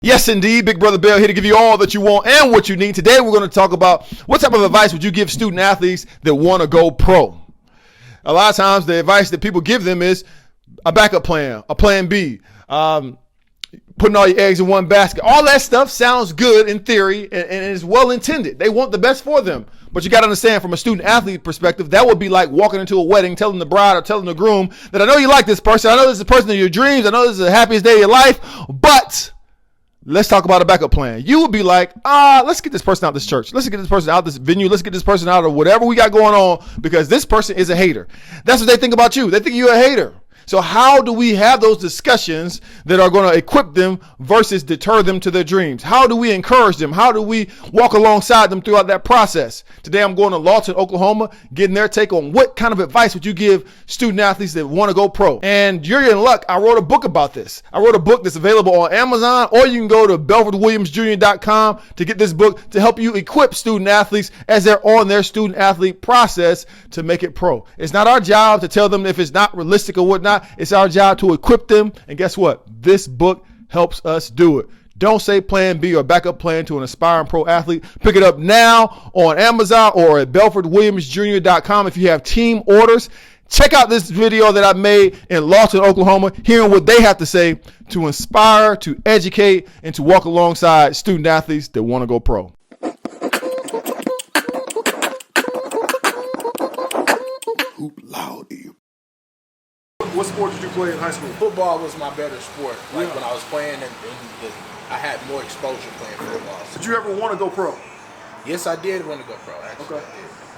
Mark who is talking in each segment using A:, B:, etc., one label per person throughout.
A: Yes, indeed. Big Brother Bell here to give you all that you want and what you need. Today, we're going to talk about what type of advice would you give student athletes that want to go pro. A lot of times, the advice that people give them is a backup plan, a plan B, putting all your eggs in one basket. All that stuff sounds good in theory and is well intended. They want the best for them. But you got to understand, from a student athlete perspective, that would be like walking into a wedding, telling the bride or telling the groom that I know you like this person. I know this is the person of your dreams. I know this is the happiest day of your life, but let's talk about a backup plan. You would be like, let's get this person out of this church. Let's get this person out of this venue. Let's get this person out of whatever we got going on because this person is a hater. That's what they think about you. They think you're a hater. So how do we have those discussions that are going to equip them versus deter them to their dreams? How do we encourage them? How do we walk alongside them throughout that process? Today I'm going to Lawton, Oklahoma, getting their take on what kind of advice would you give student athletes that want to go pro. And you're in luck. I wrote a book about this. I wrote a book that's available on Amazon, or you can go to BelfordWilliamsJr.com to get this book to help you equip student athletes as they're on their student athlete process to make it pro. It's not our job to tell them if it's not realistic or whatnot. It's our job to equip them. And guess what? This book helps us do it. Don't say plan B or backup plan to an aspiring pro athlete. Pick it up now on Amazon or at BelfordWilliamsJr.com if you have team orders. Check out this video that I made in Lawton, Oklahoma, hearing what they have to say to inspire, to educate, and to walk alongside student athletes that want to go pro.
B: Hoop loud.
A: What sport did you play in high school?
C: Football was my better sport. Like when I was playing, I had more exposure playing football.
A: Did you ever want to go pro?
C: Yes, I did want to go pro. Actually,
A: okay.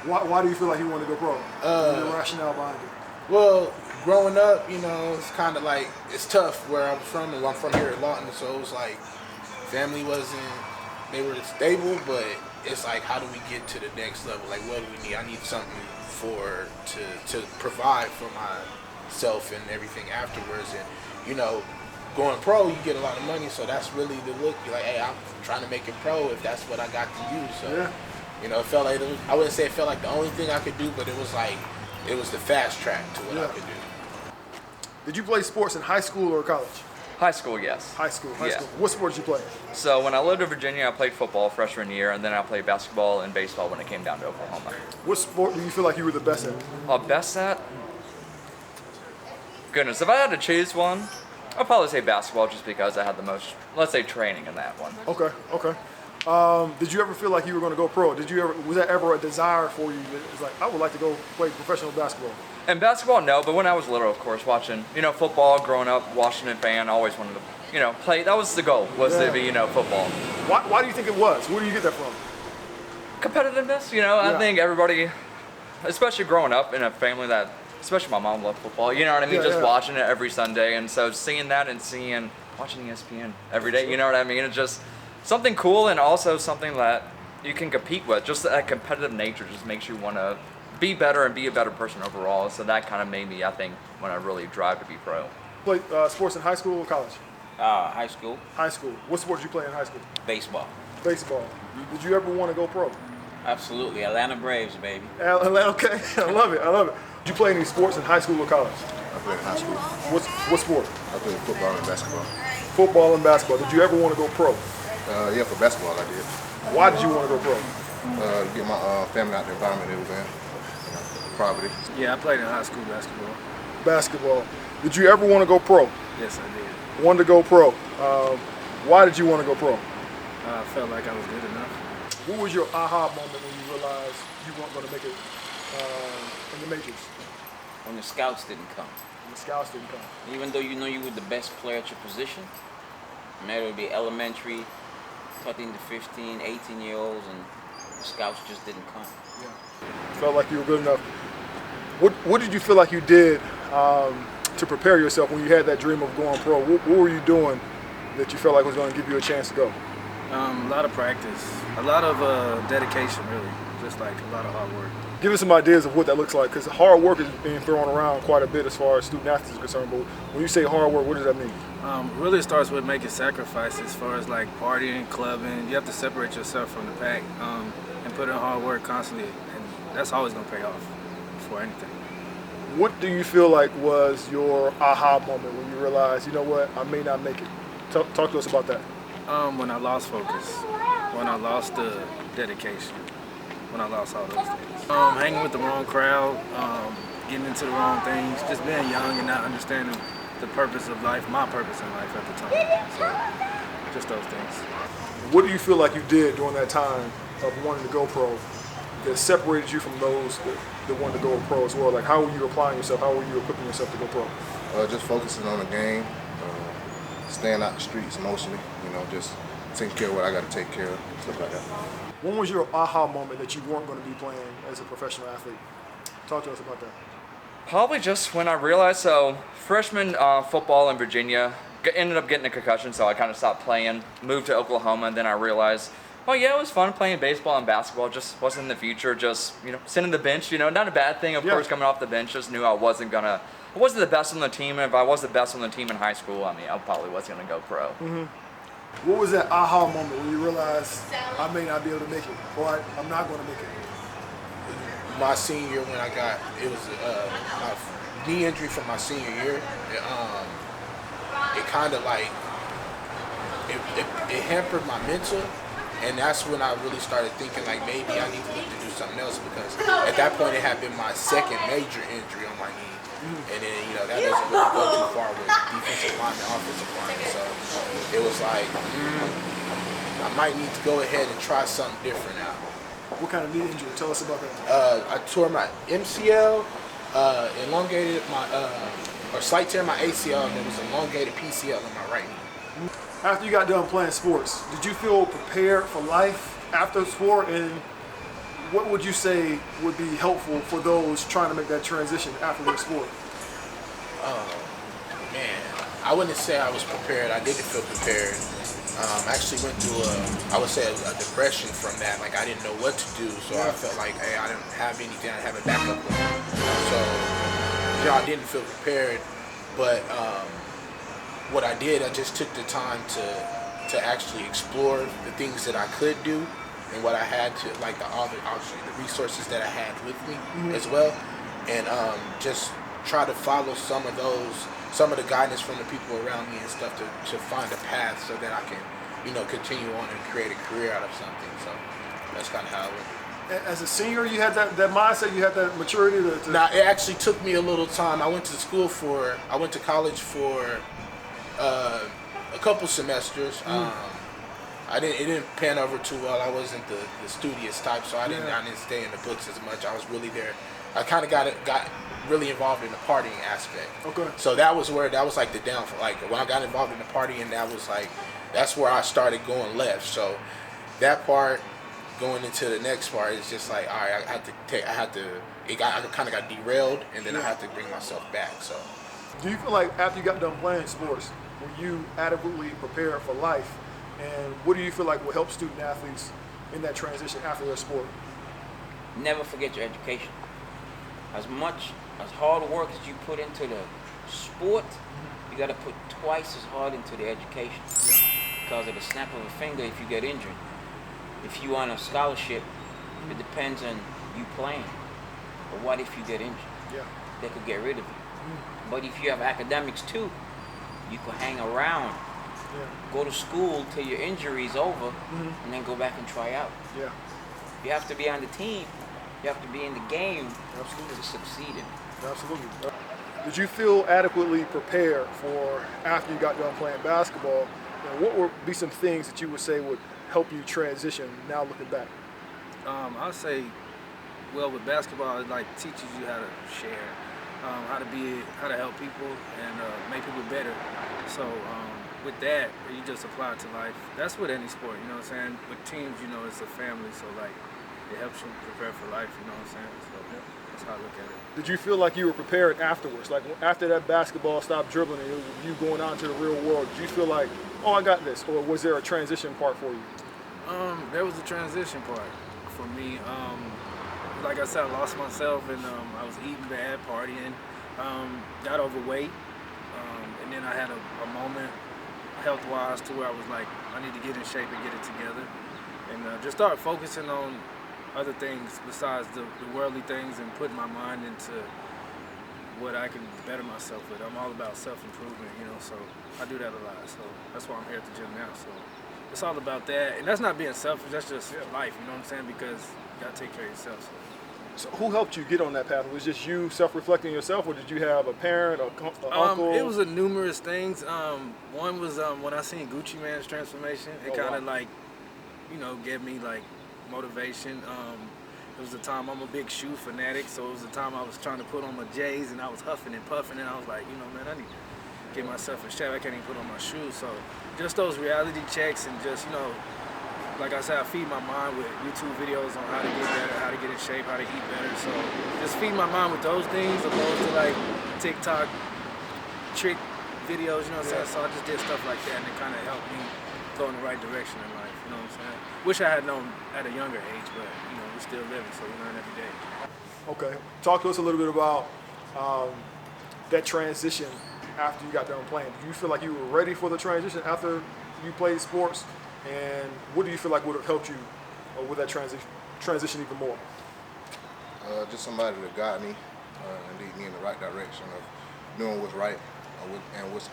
A: Why do you feel like you want to go pro? The rationale behind it.
C: Well, growing up, it's kind of like it's tough where I'm from, and I'm from here at Lawton, so it was like family they were stable, but it's like how do we get to the next level? Like what do we need? I need something to provide for myself and everything afterwards, and going pro, you get a lot of money, so that's really the look. You're like, hey, I'm trying to make it pro if that's what I got to use. So, it felt like I wouldn't say it felt like the only thing I could do, but it was the fast track to what I could do.
A: Did you play sports in high school or college?
D: High school, yes.
A: High school. What sport did you play?
D: So when I lived in Virginia, I played football freshman year, and then I played basketball and baseball when it came down to Oklahoma.
A: What sport do you feel like you were the best at?
D: Best at? Goodness, if I had to choose one, I'd probably say basketball just because I had the most, let's say, training in that one.
A: Okay. Did you ever feel like you were going to go pro? Was that ever a desire for you? It's like, I would like to go play professional basketball.
D: And basketball, no, but when I was little, of course, watching, football, growing up, Washington fan, I always wanted to, play. That was the goal, to be, football.
A: Why do you think it was? Where do you get that from?
D: Competitiveness, I think everybody, especially growing up in a family that, especially my mom loved football, you know what I mean? Just watching it every Sunday, and so seeing that and watching ESPN every day, you know what I mean? It's just something cool, and also something that you can compete with. Just that competitive nature just makes you want to be better and be a better person overall. So that kind of made me, I think, when I really drive to be pro.
A: Play sports in high school or college?
E: High school.
A: High school. What sport did you play in high school?
E: Baseball.
A: Baseball. Did you ever want to go pro?
E: Absolutely. Atlanta Braves, baby.
A: Atlanta, okay. I love it. Did you play any sports in high school or college?
B: I played in high school.
A: What sport?
B: I played football and basketball.
A: Football and basketball. Did you ever want to go pro?
B: Yeah, for basketball I did.
A: Why did you want to go pro?
B: Get my family out the environment they was in. Poverty.
F: Yeah, I played in high school basketball.
A: Basketball. Did you ever want to go pro?
F: Yes, I did.
A: Wanted to go pro. Why did you want to go pro?
F: I felt like I was good enough.
A: What was your aha moment when you realized you weren't going to make it in the majors?
E: When the scouts didn't come.
A: When the scouts didn't come.
E: Even though you know you were the best player at your position, no matter it be elementary, 13 to 15, 18-year-olds, and the scouts just didn't come.
A: Yeah. Felt like you were good enough. What did you feel like you did to prepare yourself when you had that dream of going pro? What were you doing that you felt like was going to give you a chance to go?
F: A lot of practice, a lot of dedication, really, just like a lot of hard work.
A: Give us some ideas of what that looks like, because hard work is being thrown around quite a bit as far as student athletes are concerned, but when you say hard work, what does that mean?
F: Really it starts with making sacrifices as far as like partying, clubbing. You have to separate yourself from the pack and put in hard work constantly, and that's always going to pay off for anything.
A: What do you feel like was your aha moment when you realized, you know what, I may not make it? Talk to us about that.
F: When I lost focus, when I lost the dedication, when I lost all those things. Hanging with the wrong crowd, getting into the wrong things, just being young and not understanding the purpose of life, my purpose in life at the time. So, just those things.
G: What do you feel like you did during that time of wanting to go pro that separated you from those that wanted to go pro as well? Like, how were you applying yourself? How were you equipping yourself to go pro?
B: Just focusing on the game, staying out the streets mostly, just taking care of what I got to take care of, stuff like that.
G: When was your aha moment that you weren't going to be playing as a professional athlete? Talk to us about that.
D: Probably just when I realized, so freshman football in Virginia, ended up getting a concussion, so I kind of stopped playing, moved to Oklahoma, and then I realized, oh yeah, it was fun playing baseball and basketball, just wasn't in the future, just, sitting the bench, not a bad thing, of course, coming off the bench, just knew I wasn't the best on the team, and if I was the best on the team in high school, I probably wasn't going to go pro.
G: Mm-hmm. What was that aha moment when you realized I may not be able to make it, or I'm not going to make it?
C: My senior year when I got, it was my knee injury from my senior year. It kind of like, it hampered my mental, and that's when I really started thinking like maybe I need to look to do something else, because at that point it had been my second major injury on my knee. And then, that doesn't really go too far with defensive line and offensive line. So it was like, I might need to go ahead and try something different now.
G: What kind of knee injury? Tell us about that.
C: I tore my MCL, elongated my, or slight tear in my ACL, and there was elongated PCL in my right knee.
G: After you got done playing sports, did you feel prepared for life after sport? And what would you say would be helpful for those trying to make that transition after their sport?
C: Man, I wouldn't say I was prepared. I didn't feel prepared. I actually went through I would say a depression from that. Like, I didn't know what to do, so I felt like, hey, I didn't have anything. I didn't have a backup plan. So, I didn't feel prepared. But what I did, I just took the time to actually explore the things that I could do, and what I had to, like the resources that I had with me as well, and just try to follow some of the guidance from the people around me and stuff to find a path so that I can, continue on and create a career out of something. So that's kind of how it went.
G: As a senior, you had that mindset, you had that maturity to...
C: Now, it actually took me a little time. I went to college for a couple semesters. It didn't pan over too well. I wasn't the studious type, so I didn't stay in the books as much. I was really there. I kind of got really involved in the partying aspect.
G: Okay.
C: So that was like the downfall. Like, when I got involved in the partying, that's where I started going left. So that part, going into the next part, is just like, all right, I kind of got derailed, and then I had to bring myself back. So.
G: Do you feel like after you got done playing sports, were you adequately prepared for life? And what do you feel like will help student athletes in that transition after their sport?
E: Never forget your education. As hard work as you put into the sport, you got to put twice as hard into the education. Because of the snap of a finger, if you get injured. If you on a scholarship, it depends on you playing. But what if you get injured? They could get rid of you. But if you have academics too, you could hang around, go to school till your injury is over, and then go back and try out. You have to be on the team. You have to be in the game to succeed in it.
G: Absolutely. Did you feel adequately prepared for after you got done playing basketball? What would be some things that you would say would help you transition now looking back?
F: I'd say, well, with basketball, it teaches you how to share, how to help people and make people better. So with that, you just apply it to life. That's with any sport, you know what I'm saying? With teams, it's a family, so it helps you prepare for life, you know what I'm saying? So that's how I look at it.
G: Did you feel like you were prepared afterwards? Like after that basketball stopped dribbling and it was you going on to the real world, did you feel like, oh, I got this? Or was there a transition part for you?
F: There was a transition part for me. Like I said, I lost myself and I was eating bad, partying, got overweight, and then I had a moment health-wise to where I was like, I need to get in shape and get it together, and just start focusing on other things besides the worldly things and putting my mind into what I can better myself with. I'm all about self-improvement, so I do that a lot. So that's why I'm here at the gym now. So it's all about that, and that's not being selfish. That's just life. You know what I'm saying? Because you gotta take care of yourself.
G: So who helped you get on that path? Was it just you self-reflecting yourself, or did you have a parent, or uncle?
F: It was a numerous things. One was when I seen Gucci Mane's transformation. It kind of like, gave me like motivation. It was the time I'm a big shoe fanatic, so it was the time I was trying to put on my J's and I was huffing and puffing, and I was like, man, I need to get myself in shape. I can't even put on my shoes. So just those reality checks and just, like I said, I feed my mind with YouTube videos on how to get better, how to get in shape, how to eat better. So just feed my mind with those things opposed to like TikTok trick videos, you know what I'm saying? So I just did stuff like that, and it kind of helped me go in the right direction in life, you know what I'm saying? Wish I had known at a younger age, but we're still living, so we learn every day.
G: Okay. Talk to us a little bit about that transition after you got done playing. Do you feel like you were ready for the transition after you played sports? And what do you feel like would have helped you with that transition even more?
B: Just somebody that got me and lead me in the right direction of knowing what's right and what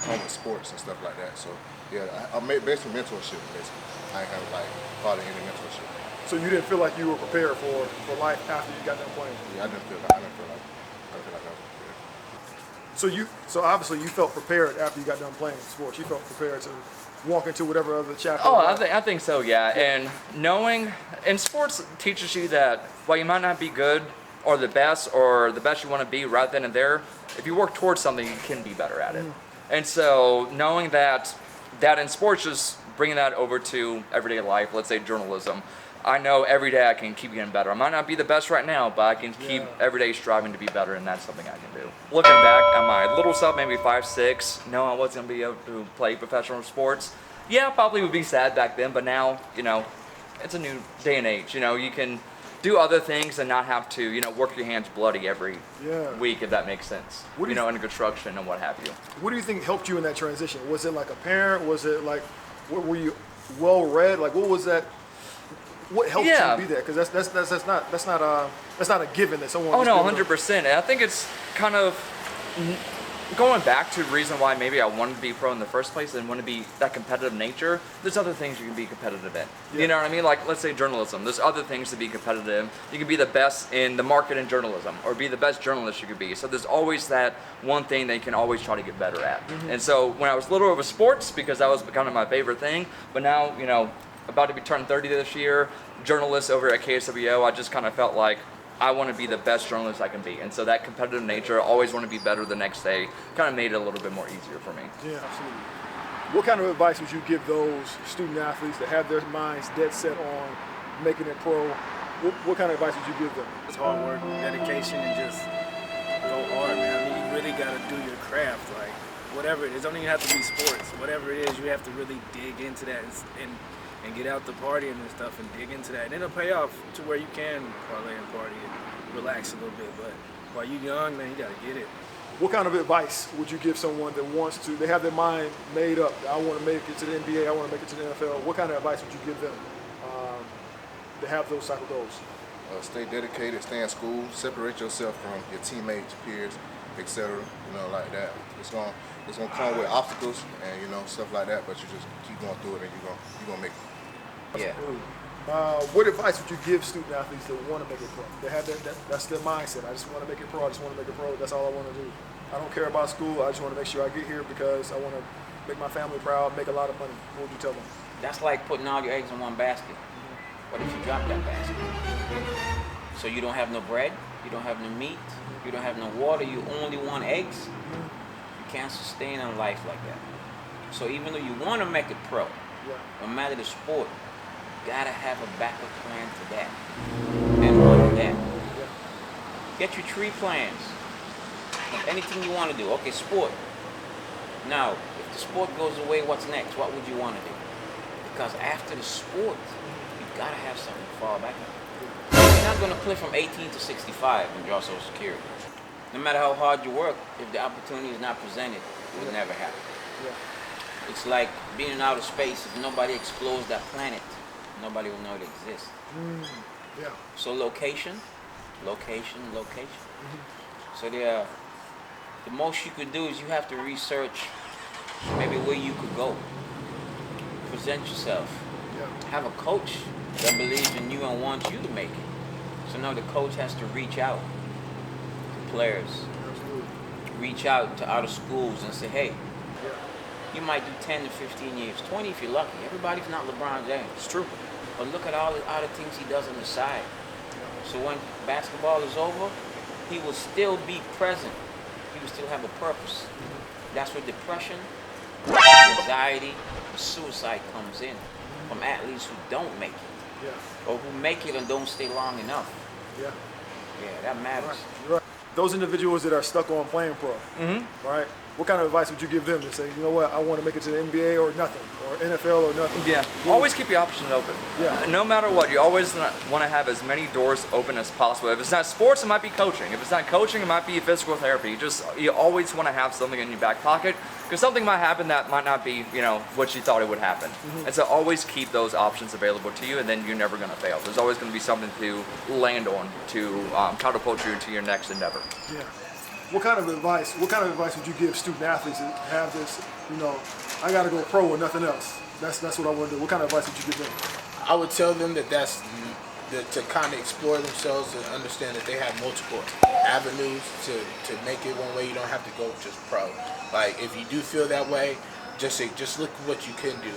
B: come with sports and stuff like that. So yeah, I made basically mentorship. Basically, I ain't have like part of any mentorship.
G: So you didn't feel like you were prepared for life after you got done playing?
B: Yeah, I didn't feel like I was prepared.
G: So obviously you felt prepared after you got done playing sports. You felt prepared to walk into whatever other chapter.
D: Oh, I think so, yeah. And knowing, and sports teaches you that while you might not be good or the best you want to be right then and there, if you work towards something, you can be better at it. And so knowing that in sports, just bringing that over to everyday life, let's say journalism, I know every day I can keep getting better. I might not be the best right now, but I can keep every day striving to be better, and that's something I can do. Looking back at my little self, maybe 5'6", no, I wasn't going to be able to play professional sports. Yeah, probably would be sad back then, but now, it's a new day and age. You can do other things and not have to, work your hands bloody every week, if that makes sense. In construction and what have you.
G: What do you think helped you in that transition? Was it like a parent? Was it like, were you well-read? Like, what was that? What helped you be there? Because that's not a given that someone.
D: Oh no, 100%. I think it's kind of going back to the reason why maybe I wanted to be pro in the first place and want to be that competitive nature. There's other things you can be competitive in. You know what I mean? Like, let's say journalism. There's other things to be competitive. You can be the best in the market in journalism, or be the best journalist you could be. So there's always that one thing that you can always try to get better at. And so when I was little, it was sports because that was kind of my favorite thing. But now, about to be turning 30 this year, journalist over at KSWO, I just kind of felt like I want to be the best journalist I can be. And so that competitive nature, always want to be better the next day, kind of made it a little bit more easier for me.
G: Yeah, absolutely. What kind of advice would you give those student athletes that have their minds dead set on making it pro? What kind of advice would you give them?
F: It's hard work, dedication, and just go hard, man. I mean, you really got to do your craft, like whatever it is. It don't even have to be sports. Whatever it is, you have to really dig into that and get out the partying and stuff and dig into that. And it'll pay off to where you can parlay and party and relax a little bit. But while you're young, man, you got to get it.
G: What kind of advice would you give someone that wants to, they have their mind made up, I want to make it to the NBA, I want to make it to the NFL. What kind of advice would you give them to have those type of goals?
B: Stay dedicated, stay in school, separate yourself from your teammates, peers, etc. Like that. It's gonna come with obstacles and stuff like that, but you just keep going through it and you're gonna make it.
E: Yeah.
G: What advice would you give student athletes that want to make it pro? They have that's their mindset. I just want to make it pro. I just want to make it pro. That's all I want to do. I don't care about school. I just want to make sure I get here because I want to make my family proud, make a lot of money. What would you tell them?
E: That's like putting all your eggs in one basket. What if you drop that basket? So you don't have no bread, you don't have no meat, you don't have no water, you only want eggs? You can't sustain a life like that. So even though you want to make it pro, no matter the sport, you gotta have a backup plan to that. And on that. Get your 3 plans of anything you want to do. Okay, sport. Now, if the sport goes away, what's next? What would you want to do? Because after the sport, you gotta have something to fall back on. You're not gonna play from 18 to 65 and draw Social Security. No matter how hard you work, if the opportunity is not presented, it will never happen. It's like being in outer space. If nobody explores that planet, nobody will know it exists. So location. So the most you could do is you have to research maybe where you could go. present yourself.
G: Yeah.
E: Have a coach that believes in you and wants you to make it. So now the coach has to reach out to players,
G: Absolutely.
E: reach out to other schools and say, hey,
G: Yeah.
E: you might do 10 to 15 years, 20 if you're lucky. Everybody's not LeBron James.
G: It's true.
E: But look at all the other things he does on the side. So when basketball is over, he will still be present. He will still have a purpose. That's where depression, anxiety, and suicide comes in from athletes who don't make it
G: Yeah.
E: or who make it and don't stay long enough.
G: Yeah.
E: Yeah, that matters.
G: Right. You're right. Those individuals that are stuck on playing pro, right? What kind of advice would you give them to say, you know what, I want to make it to the NBA or nothing, or NFL or nothing?
D: Yeah, always keep your options open.
G: Yeah.
D: No matter what, you always want to have as many doors open as possible. If it's not sports, it might be coaching. If it's not coaching, it might be physical therapy. You always want to have something in your back pocket because something might happen that might not be, what you thought it would happen. And so always keep those options available to you, and then you're never going to fail. There's always going to be something to land on to catapult you into your next endeavor.
G: Yeah. What kind of advice would you give student athletes that have this, I got to go pro or nothing else? That's what I want to do. What kind of advice would you give them?
C: I would tell them that to kind of explore themselves and understand that they have multiple avenues to make it one way. You don't have to go just pro. Like if you do feel that way, just look at what you can do.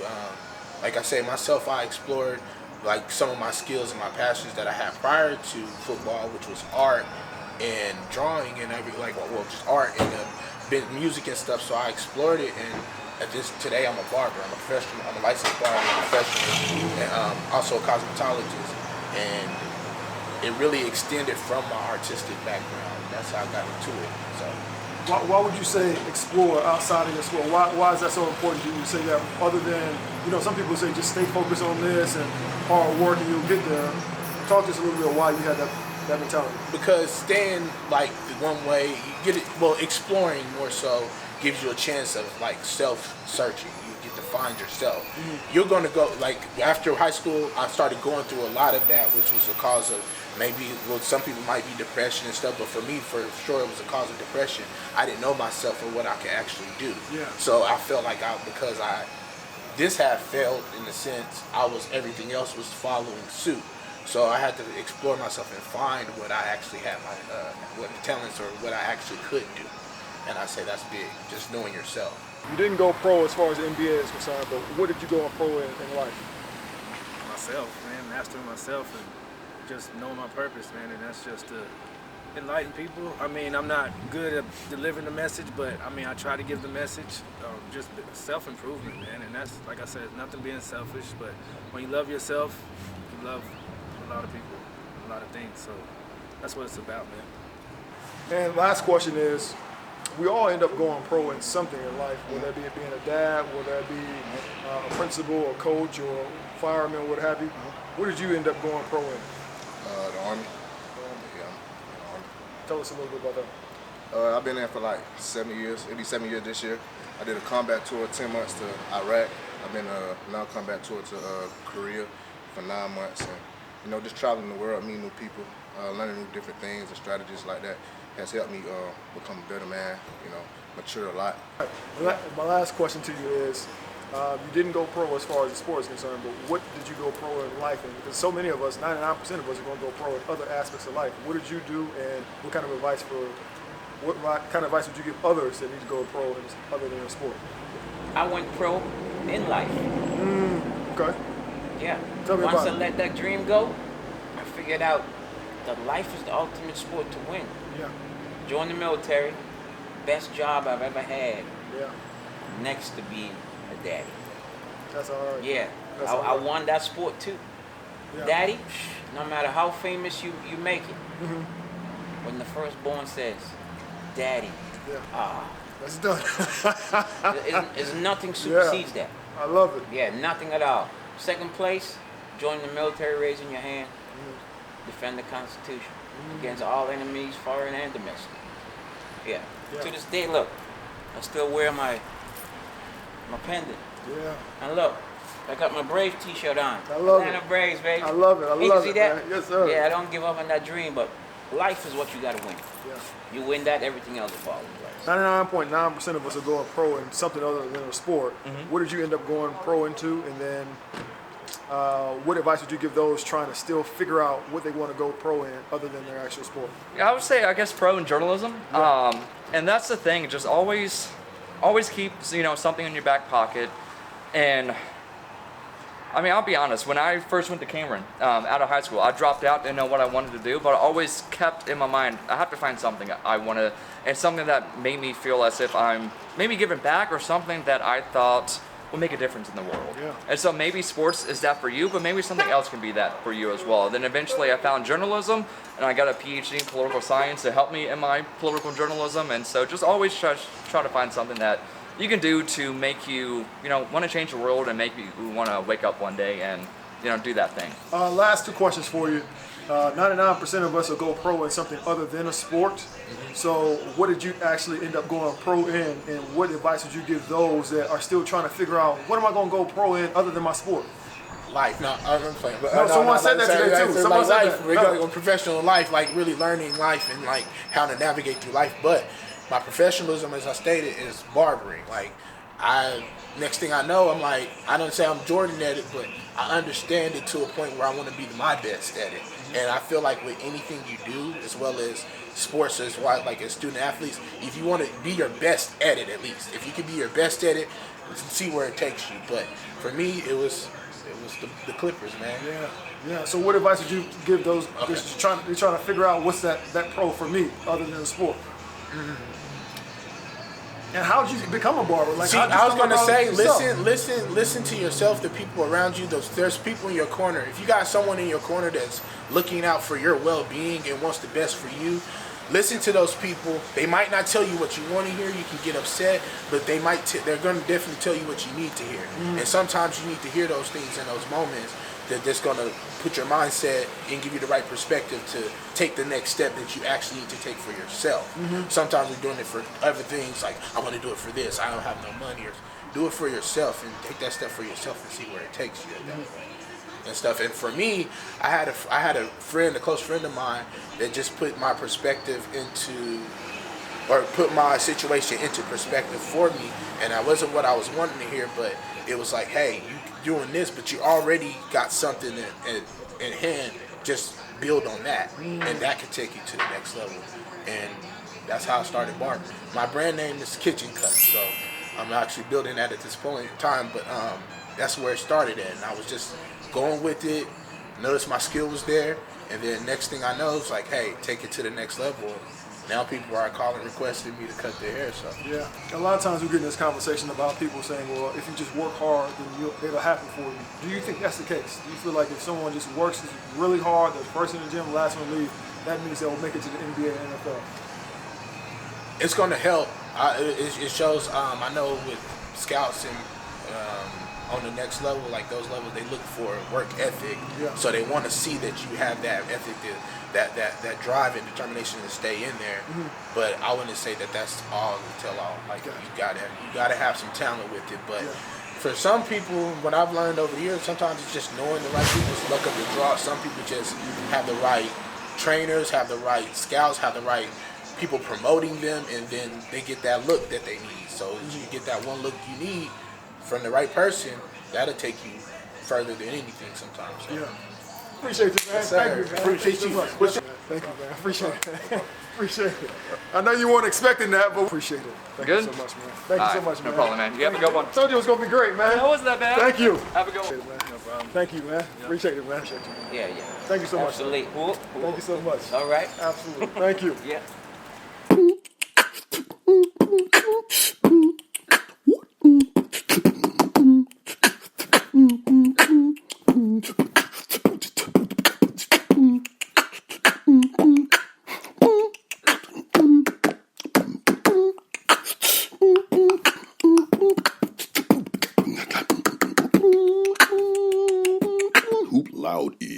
C: Like I say, myself, I explored like some of my skills and my passions that I had prior to football, which was art and drawing and just art and music and stuff. So I explored it, and today I'm a barber. I'm a licensed barber, professional, and also a cosmetologist. And it really extended from my artistic background. That's how I got into it. So
G: Why would you say explore outside of your sport? Why is that so important to you to say that? Other than some people say just stay focused on this and hard work and you'll get there. Talk to us a little bit of why you had that mentality.
C: because staying like the one way, you get it. Well, exploring more so gives you a chance of like self-searching. You get to find yourself. You're gonna go like after high school. I started going through a lot of that, which was a cause of some people might be depression and stuff, but for me, for sure, it was a cause of depression. I didn't know myself or what I could actually do.
G: Yeah.
C: So I felt like this had failed in the sense everything else was following suit. So I had to explore myself and find what I actually had what the talents or what I actually could do. And I say that's big, just knowing yourself.
G: You didn't go pro as far as the NBA is concerned, but what did you go pro in life?
F: Myself, man, mastering myself and just knowing my purpose, man, and that's just to enlighten people. I mean, I'm not good at delivering the message, but I mean, I try to give the message, just self-improvement, man, and that's, like I said, nothing being selfish, but when you love yourself, you love a lot of people, a lot of things, so that's what it's about, man.
G: And last question is, we all end up going pro in something in life, whether that be being a dad, whether that be a principal or coach or fireman, what have you. What did you end up going pro in?
B: The Army. Yeah, the Army.
G: Tell us a little bit about that.
B: I've been there for like 7 years. It'll be 7 years this year. I did a combat tour, 10 months to Iraq. I've been non-combat tour to Korea for 9 months, and just traveling the world, meeting new people, learning new different things and strategies like that has helped me become a better man. Mature a lot.
G: My last question to you is, you didn't go pro as far as the sport is concerned, but what did you go pro in life? And because so many of us, 99% of us, are going to go pro in other aspects of life. What did you do, and what kind of advice would you give others that need to go pro in other than your sport?
E: I went pro in life.
G: Okay.
E: Yeah.
G: Tell me
E: Once
G: about
E: I
G: it.
E: let that dream go, I figured out that life is the ultimate sport to win.
G: Yeah.
E: Join the military, best job I've ever had,
G: Yeah.
E: next to being a daddy.
G: That's all right.
E: Yeah,
G: That's
E: I
G: all right.
E: won that sport too.
G: Yeah.
E: Daddy, no matter how famous you make it, when the firstborn says, Daddy,
G: Yeah. That's done.
E: there's nothing supersedes that.
G: I love it.
E: Yeah, nothing at all. Second place, join the military, raising your hand, defend the Constitution against all enemies, foreign and domestic. Yeah.
G: Yeah.
E: To this day, look, I still wear my pendant.
G: Yeah.
E: And look, I got my Braves t-shirt on.
G: I love
E: Atlanta
G: it.
E: Braves, baby.
G: I love it. I
E: Hey, you
G: love
E: see
G: it,
E: that?
G: man. Yes, sir.
E: Yeah, I don't give up on that dream, but life is what you got to win.
G: Yeah.
E: You win that, everything else will fall in place.
G: 99.9% of us are going pro in something other than a sport. What did you end up going pro into? And then what advice would you give those trying to still figure out what they want to go pro in other than their actual sport?
D: Yeah, I would say, I guess, pro in journalism. And that's the thing, just always keep, something in your back pocket. And I mean, I'll be honest, when I first went to Cameron out of high school, I dropped out, didn't know what I wanted to do, but I always kept in my mind, I have to find something I want to, and something that made me feel as if I'm maybe giving back, or something that I thought will make a difference in the world.
G: Yeah.
D: And so maybe sports is that for you, but maybe something else can be that for you as well. Then eventually I found journalism, and I got a PhD in political science to help me in my political journalism. And so just always try to find something that you can do to make you, want to change the world and make you want to wake up one day and, do that thing.
G: Last two questions for you. 99% of us will go pro in something other than a sport. So what did you actually end up going pro in, and what advice would you give those that are still trying to figure out, what am I going to go pro in other than my sport?
C: Life. No, I'm playing. But,
G: No, someone said that today, too. Someone said
C: life,
G: that.
C: regular professional life, like really learning life and like how to navigate through life. But my professionalism, as I stated, is barbering. Like, next thing I know, I'm like, I don't say I'm Jordan at it, but I understand it to a point where I want to be my best at it. And I feel like with anything you do, as well as sports, as well, like as student athletes, if you want to be your best at it, at least if you can be your best at it, see where it takes you. But for me, it was the Clippers, man.
G: Yeah. So what advice would you give those that's trying to figure out what's that pro for me other than the sport? And how did you become a barber? Like,
C: see, I was gonna say, listen to yourself, the people around you. There's people in your corner. If you got someone in your corner that's looking out for your well-being and wants the best for you, listen to those people. They might not tell you what you want to hear. You can get upset, but they're gonna definitely tell you what you need to hear. And sometimes you need to hear those things in those moments that's gonna put your mindset and give you the right perspective to take the next step that you actually need to take for yourself. Sometimes we're doing it for other things, like I want to do it for this, I don't have no money, or do it for yourself and take that step for yourself and see where it takes you at that point and stuff. And for me, I had a close friend of mine that just put my perspective put my situation into perspective for me, and that wasn't what I was wanting to hear, but it was like, hey, you doing this, but you already got something in hand, just build on that, and that could take you to the next level. And that's how I started barbering. My brand name is Kitchen Cut, so I'm actually building that at this point in time, but that's where it started at, and I was just going with it, noticed my skill was there, and then next thing I know, it's like, hey, take it to the next level. Now people are calling, requesting me to cut their hair. So
G: yeah, a lot of times we get in this conversation about people saying, well, if you just work hard, then it'll happen for you. Do you think that's the case? Do you feel like if someone just works really hard, the first in the gym, last one to leave, that means they'll make it to the NBA and NFL?
C: It's going to help. It shows, I know with scouts and on the next level, like those levels, they look for work ethic.
G: Yeah.
C: So they want to see that you have that ethic, that drive and determination to stay in there. But I wouldn't say that that's all to tell all. Like you gotta have some talent with it. But for some people, what I've learned over the years, sometimes it's just knowing the right people to look up the draw. Some people just have the right trainers, have the right scouts, have the right people promoting them, and then they get that look that they need. So you get that one look you need from the right person, that'll take you further than anything sometimes. So.
G: Yeah. Appreciate you, man.
C: Yes,
G: Thank
C: sir.
G: you, man.
C: Appreciate you.
G: Thank you, man. Appreciate it. Appreciate it. I know you weren't expecting that, but appreciate it. Thank
D: Good?
G: you so much, man. Thank you so much, man.
D: No problem, man. You have a good one.
G: Told you it was gonna be great, man.
D: That wasn't that bad.
G: Thank you.
D: Have a good one.
G: No problem. Thank you, man. Appreciate it, man.
E: Yeah.
G: Thank you so much.
E: Absolutely.
G: Thank you so much.
E: All right.
G: Absolutely. Thank you.
E: Yeah.